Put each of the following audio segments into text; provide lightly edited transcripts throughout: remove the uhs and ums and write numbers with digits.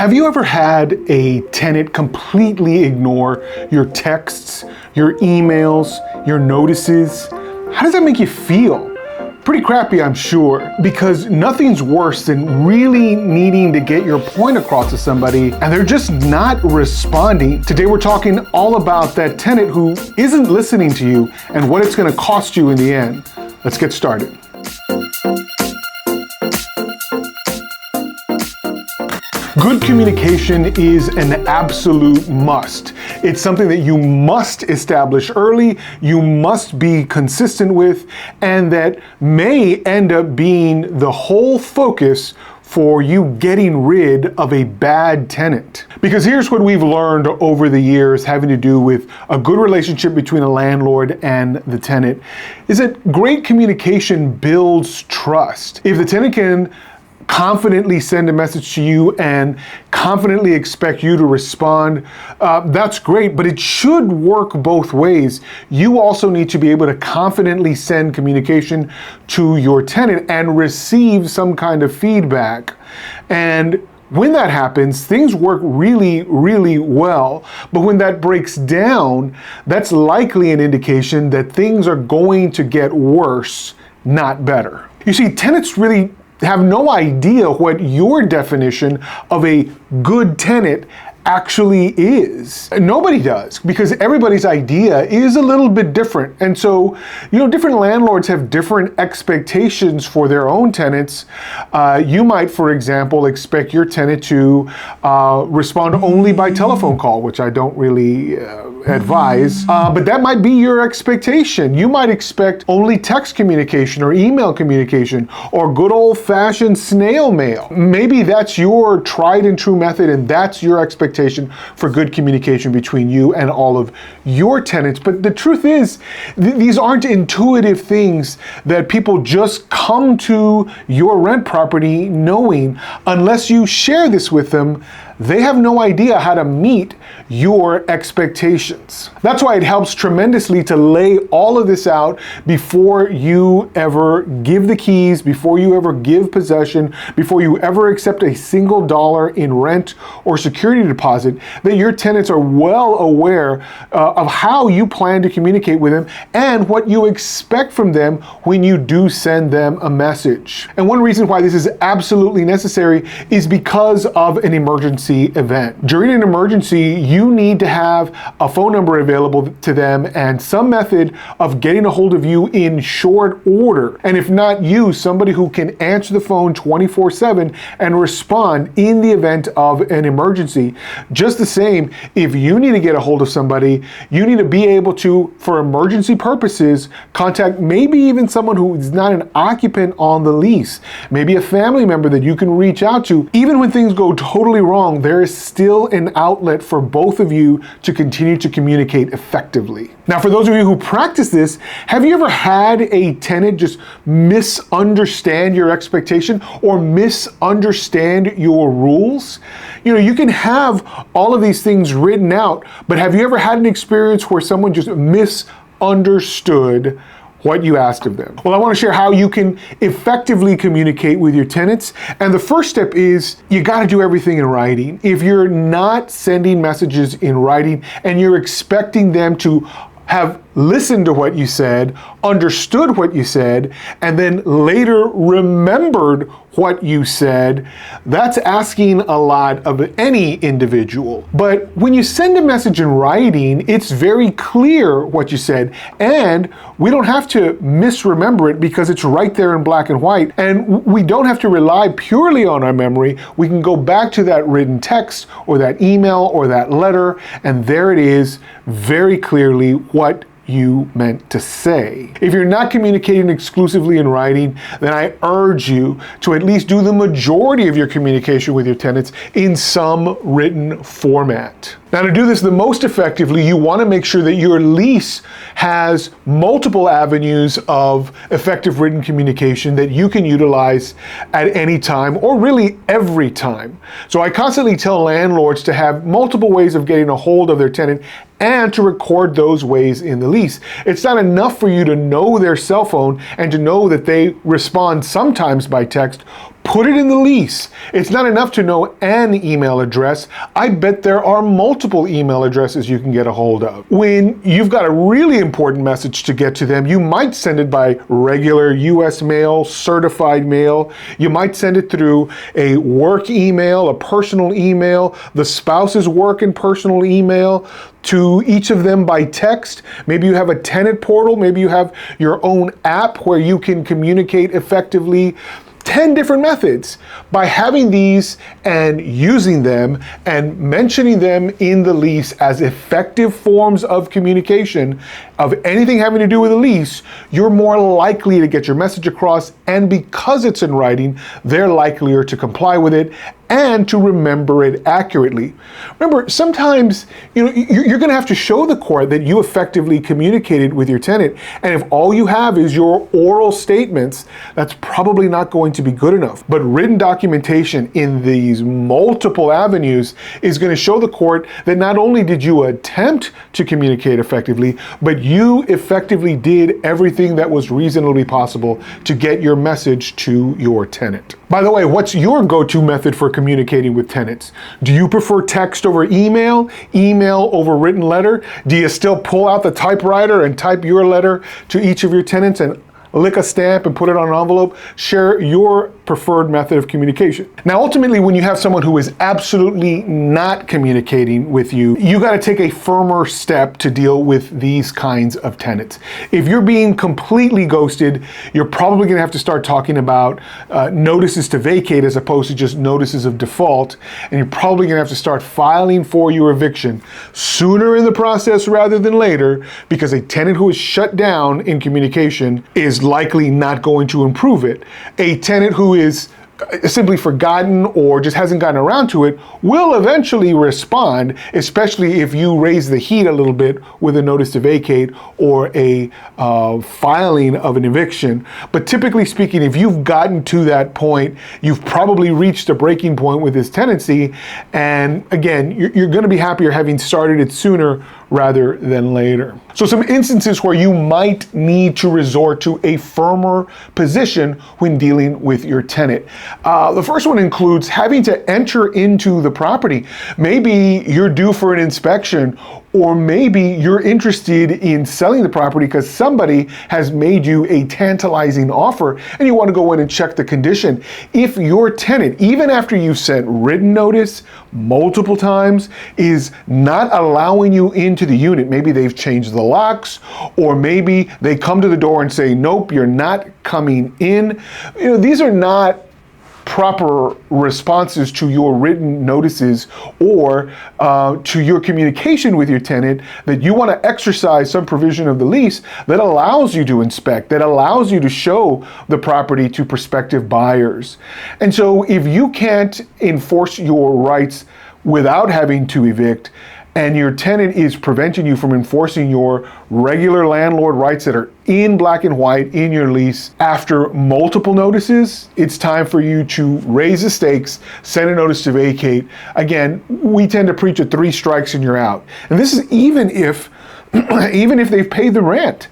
Have you ever had a tenant completely ignore your texts, your emails, your notices? How does that make you feel? Pretty crappy, I'm sure, because nothing's worse than really needing to get your point across to somebody and they're just not responding. Today we're talking all about that tenant who isn't listening to you and what it's going to cost you in the end. Let's get started. Good communication is an absolute must. It's something that you must establish early, you must be consistent with, and that may end up being the whole focus for you getting rid of a bad tenant. Because here's what we've learned over the years having to do with a good relationship between a landlord and the tenant, is that great communication builds trust. If the tenant can confidently send a message to you and confidently expect you to respond, that's great, but it should work both ways. You also need to be able to confidently send communication to your tenant and receive some kind of feedback. And when that happens, things work really, really well. But when that breaks down, that's likely an indication that things are going to get worse, not better. You see, tenants really have no idea what your definition of a good tenant actually is. Nobody does, because everybody's idea is a little bit different. And so, different landlords have different expectations for their own tenants. You might, for example, expect your tenant to respond only by telephone call, which I don't really advise, but that might be your expectation. You might expect only text communication or email communication or good old-fashioned snail mail. Maybe that's your tried and true method, and that's your expectation for good communication between you and all of your tenants. But the truth is, these aren't intuitive things that people just come to your rent property knowing. Unless you share this with them, they have no idea how to meet your expectations. That's why it helps tremendously to lay all of this out before you ever give the keys, before you ever give possession, before you ever accept a single dollar in rent or security deposit, that your tenants are well aware of how you plan to communicate with them and what you expect from them when you do send them a message. And one reason why this is absolutely necessary is because of an emergency event. During an emergency, you need to have a phone number available to them and some method of getting a hold of you in short order. And if not you, somebody who can answer the phone 24/7 and respond in the event of an emergency. Just the same, if you need to get a hold of somebody, you need to be able to, for emergency purposes, contact maybe even someone who is not an occupant on the lease, maybe a family member that you can reach out to. Even when things go totally wrong, there is still an outlet for both of you to continue to communicate effectively. Now, for those of you who practice this, have you ever had a tenant just misunderstand your expectation or misunderstand your rules? You can have all of these things written out, but have you ever had an experience where someone just misunderstood what you asked of them? Well, I want to share how you can effectively communicate with your tenants. And the first step is you got to do everything in writing. If you're not sending messages in writing and you're expecting them to have listened to what you said, understood what you said, and then later remembered what you said, that's asking a lot of any individual. But when you send a message in writing, it's very clear what you said, and we don't have to misremember it because it's right there in black and white, and we don't have to rely purely on our memory. We can go back to that written text or that email or that letter, and there it is, very clearly what you meant to say. If you're not communicating exclusively in writing, then I urge you to at least do the majority of your communication with your tenants in some written format. Now, to do this the most effectively, you want to make sure that your lease has multiple avenues of effective written communication that you can utilize at any time, or really every time. So I constantly tell landlords to have multiple ways of getting a hold of their tenant and to record those ways in the lease. It's not enough for you to know their cell phone and to know that they respond sometimes by text. Put it in the lease. It's not enough to know an email address. I bet there are multiple email addresses you can get a hold of. When you've got a really important message to get to them, you might send it by regular US mail, certified mail. You might send it through a work email, a personal email, the spouse's work and personal email, to each of them by text. Maybe you have a tenant portal. Maybe you have your own app where you can communicate effectively. 10 different methods. By having these and using them and mentioning them in the lease as effective forms of communication of anything having to do with a lease, you're more likely to get your message across, and because it's in writing, they're likelier to comply with it and to remember it accurately. Remember, sometimes you're going to have to show the court that you effectively communicated with your tenant, and if all you have is your oral statements, that's probably not going to be good enough. But written documentation in these multiple avenues is going to show the court that not only did you attempt to communicate effectively, but you effectively did everything that was reasonably possible to get your message to your tenant. By the way, what's your go-to method for communicating with tenants? Do you prefer text over email, email over written letter? Do you still pull out the typewriter and type your letter to each of your tenants and lick a stamp and put it on an envelope? Share your preferred method of communication. Now, ultimately, when you have someone who is absolutely not communicating with you, you got to take a firmer step to deal with these kinds of tenants. If you're being completely ghosted, you're probably going to have to start talking about notices to vacate as opposed to just notices of default, and you're probably going to have to start filing for your eviction sooner in the process rather than later, because a tenant who is shut down in communication is likely not going to improve it. A tenant who is simply forgotten or just hasn't gotten around to it will eventually respond, especially if you raise the heat a little bit with a notice to vacate or a filing of an eviction. But typically speaking, if you've gotten to that point, you've probably reached a breaking point with this tenancy. And again, you're going to be happier having started it sooner rather than later. So some instances where you might need to resort to a firmer position when dealing with your tenant. The first one includes having to enter into the property. Maybe you're due for an inspection, or maybe you're interested in selling the property because somebody has made you a tantalizing offer and you want to go in and check the condition. If your tenant, even after you've sent written notice multiple times, is not allowing you into the unit, maybe they've changed the locks, or maybe they come to the door and say, nope, you're not coming in. These are not proper responses to your written notices or to your communication with your tenant, that you want to exercise some provision of the lease that allows you to inspect, that allows you to show the property to prospective buyers. And so if you can't enforce your rights without having to evict, and your tenant is preventing you from enforcing your regular landlord rights that are in black and white in your lease after multiple notices, it's time for you to raise the stakes, send a notice to vacate. Again, we tend to preach a 3 strikes and you're out. And this is even if they've paid the rent.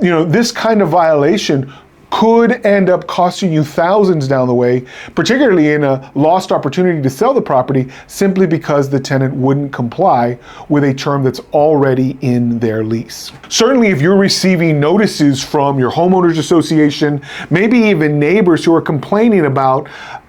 This kind of violation could end up costing you thousands down the way, particularly in a lost opportunity to sell the property simply because the tenant wouldn't comply with a term that's already in their lease. Certainly, if you're receiving notices from your homeowners association, maybe even neighbors who are complaining about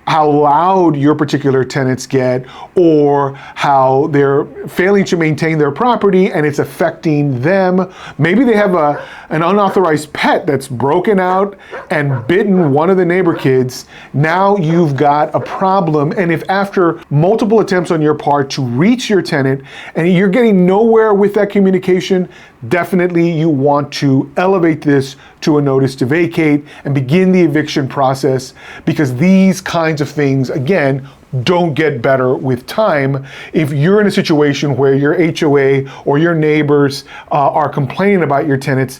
how loud your particular tenants get, or how they're failing to maintain their property and it's affecting them. Maybe they have an unauthorized pet that's broken out and bitten one of the neighbor kids. Now you've got a problem. And if after multiple attempts on your part to reach your tenant and you're getting nowhere with that communication, definitely you want to elevate this to a notice to vacate and begin the eviction process, because these kinds of things, again, don't get better with time. If you're in a situation where your HOA or your neighbors are complaining about your tenants,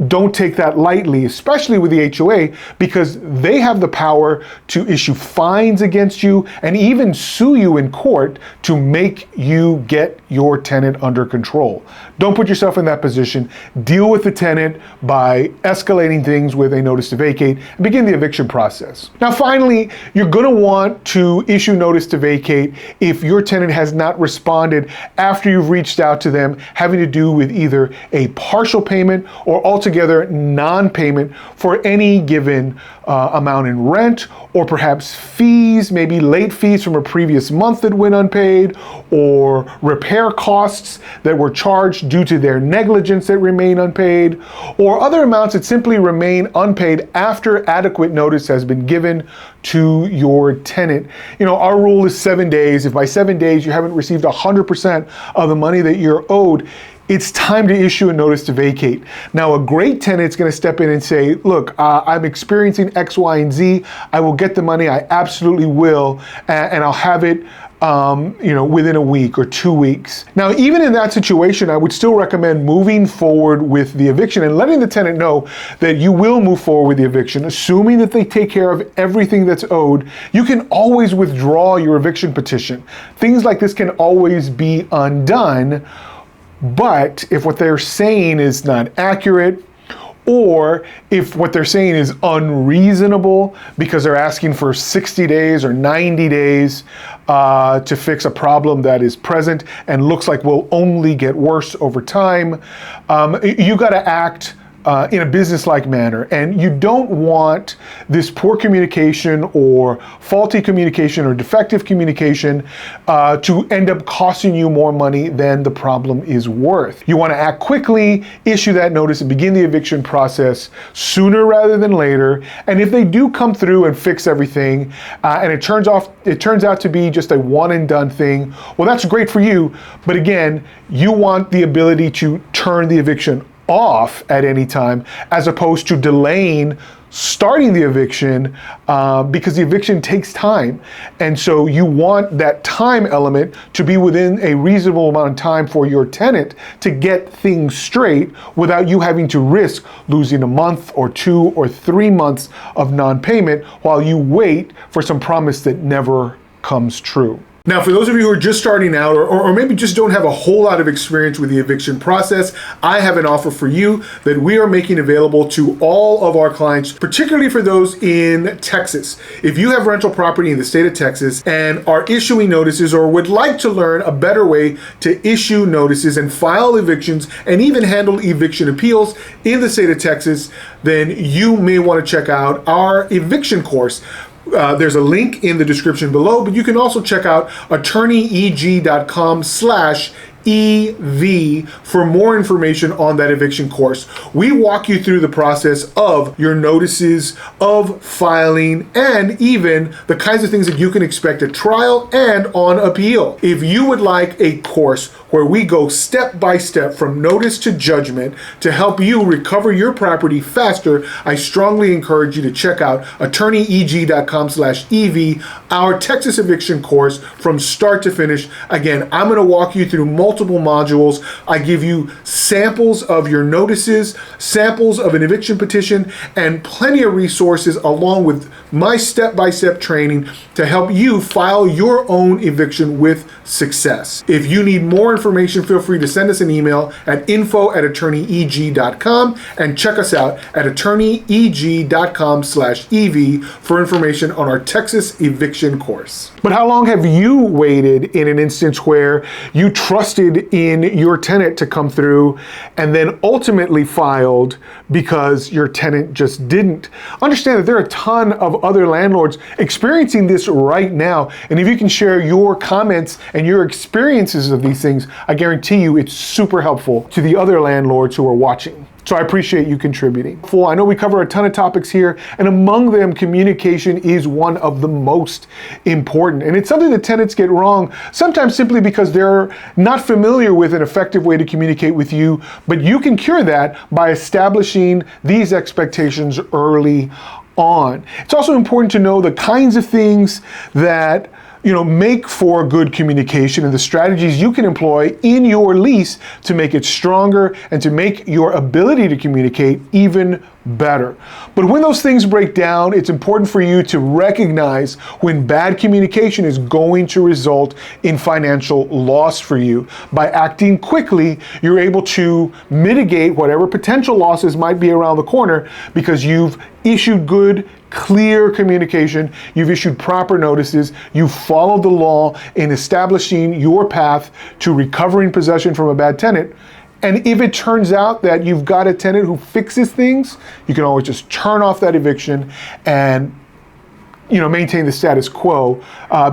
don't take that lightly, especially with the HOA, because they have the power to issue fines against you and even sue you in court to make you get your tenant under control. Don't put yourself in that position. Deal with the tenant by escalating things with a notice to vacate and begin the eviction process. Now, finally, you're going to want to issue notice to vacate if your tenant has not responded after you've reached out to them, having to do with either a partial payment or altogether non-payment for any given amount in rent, or perhaps fees, maybe late fees from a previous month that went unpaid, or repair costs that were charged due to their negligence that remain unpaid, or other amounts that simply remain unpaid after adequate notice has been given to your tenant. You know, our rule is 7 days. If by 7 days you haven't received 100% of the money that you're owed, it's time to issue a notice to vacate. Now, a great tenant is going to step in and say, look, I'm experiencing X, Y, and Z. I will get the money. I absolutely will. And I'll have it within a week or 2 weeks. Now, even in that situation, I would still recommend moving forward with the eviction and letting the tenant know that you will move forward with the eviction, assuming that they take care of everything that's owed. You can always withdraw your eviction petition. Things like this can always be undone. But if what they're saying is not accurate, or if what they're saying is unreasonable because they're asking for 60 days or 90 days to fix a problem that is present and looks like will only get worse over time, you got to act in a business-like manner. And you don't want this poor communication or faulty communication or defective communication to end up costing you more money than the problem is worth. You want to act quickly, issue that notice, and begin the eviction process sooner rather than later. And if they do come through and fix everything, and it turns out to be just a one and done thing, well, that's great for you. But again, you want the ability to turn the eviction off at any time, as opposed to delaying starting the eviction because the eviction takes time. And so you want that time element to be within a reasonable amount of time for your tenant to get things straight without you having to risk losing a month or 2 or 3 months of non-payment while you wait for some promise that never comes true. Now, for those of you who are just starting out or maybe just don't have a whole lot of experience with the eviction process, I have an offer for you that we are making available to all of our clients, particularly for those in Texas. If you have rental property in the state of Texas and are issuing notices or would like to learn a better way to issue notices and file evictions and even handle eviction appeals in the state of Texas, then you may want to check out our eviction course. There's a link in the description below, but you can also check out attorneyeg.com/EV for more information on that eviction course. We walk you through the process of your notices, of filing, and even the kinds of things that you can expect at trial and on appeal. If you would like a course where we go step by step from notice to judgment to help you recover your property faster, I strongly encourage you to check out attorneyeg.com/EV, our Texas eviction course from start to finish. Again, I'm going to walk you through multiple modules. I give you samples of your notices, samples of an eviction petition, and plenty of resources along with my step-by-step training to help you file your own eviction with success. If you need more information, feel free to send us an email at info@attorneyeg.com and check us out at attorneyeg.com/EV for information on our Texas eviction course. But how long have you waited in an instance where you trusted in your tenant to come through and then ultimately filed because your tenant just didn't? Understand that there are a ton of other landlords experiencing this right now. And if you can share your comments and your experiences of these things, I guarantee you it's super helpful to the other landlords who are watching. So I appreciate you contributing. I know we cover a ton of topics here, and among them, communication is one of the most important. And it's something that tenants get wrong, sometimes simply because they're not familiar with an effective way to communicate with you, but you can cure that by establishing these expectations early on. It's also important to know the kinds of things that make for good communication and the strategies you can employ in your lease to make it stronger and to make your ability to communicate even better. But when those things break down, it's important for you to recognize when bad communication is going to result in financial loss for you. By acting quickly, you're able to mitigate whatever potential losses might be around the corner because you've issued good, clear communication, you've issued proper notices, you've followed the law in establishing your path to recovering possession from a bad tenant. And if it turns out that you've got a tenant who fixes things, you can always just turn off that eviction and maintain the status quo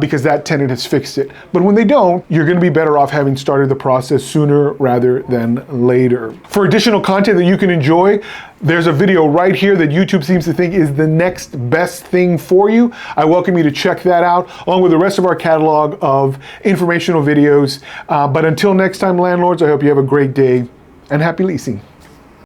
because that tenant has fixed it. But when they don't, you're going to be better off having started the process sooner rather than later. For additional content that you can enjoy, there's a video right here that YouTube seems to think is the next best thing for you. I welcome you to check that out, along with the rest of our catalog of informational videos. But until next time, landlords, I hope you have a great day and happy leasing.